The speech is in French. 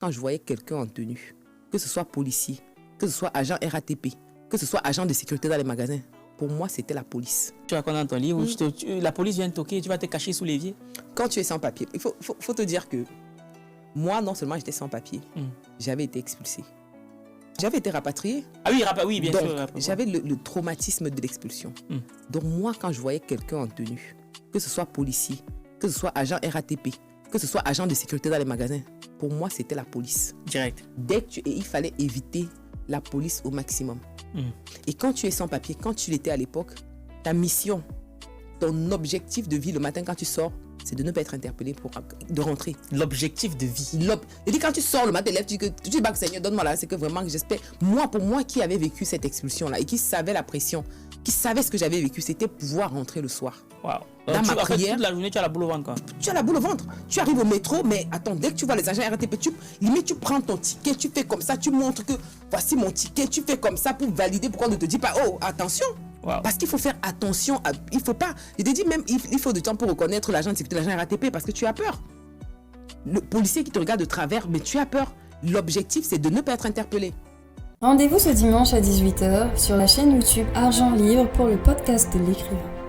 Quand je voyais quelqu'un en tenue, que ce soit policier, que ce soit agent RATP, que ce soit agent de sécurité dans les magasins, pour moi, c'était la police. Tu racontes dans ton livre, la police vient te toquer, tu vas te cacher sous l'évier. Quand tu es sans papier, il faut te dire que moi, non seulement j'étais sans papier, j'avais été expulsé. J'avais été rapatrié. Ah oui, bien donc, sûr. J'avais le traumatisme de l'expulsion. Donc moi, quand je voyais quelqu'un en tenue, que ce soit policier, que ce soit agent RATP, que ce soit agent de sécurité dans les magasins, pour moi, c'était la police. Direct. Il fallait éviter la police au maximum. Et quand tu es sans papier, quand tu l'étais à l'époque, ta mission, ton objectif de vie le matin quand tu sors, c'est de ne pas être interpellé de rentrer. L'objectif de vie. Et quand tu sors le matin, tu dis bah, Seigneur, donne-moi là, c'est que vraiment, j'espère. Pour moi qui avait vécu cette expulsion-là et qui savait la pression, qui savait ce que j'avais vécu, c'était pouvoir rentrer le soir. Waouh. Dans ma prière, toute la journée, tu as la boule au ventre. Tu as la boule au ventre. Tu arrives au métro, mais attends, dès que tu vois les agents RATP, limite tu prends ton ticket, tu fais comme ça, tu montres que voici mon ticket, tu fais comme ça pour valider, pourquoi on ne te dit pas, oh, attention. Wow. Parce qu'il faut faire attention, il faut pas, je te dis même, il faut du temps pour reconnaître l'agent de sécurité, l'agent RATP, parce que tu as peur. Le policier qui te regarde de travers, mais tu as peur. L'objectif, c'est de ne pas être interpellé. Rendez-vous ce dimanche à 18h sur la chaîne YouTube Argent Livre pour le podcast de l'écrivain.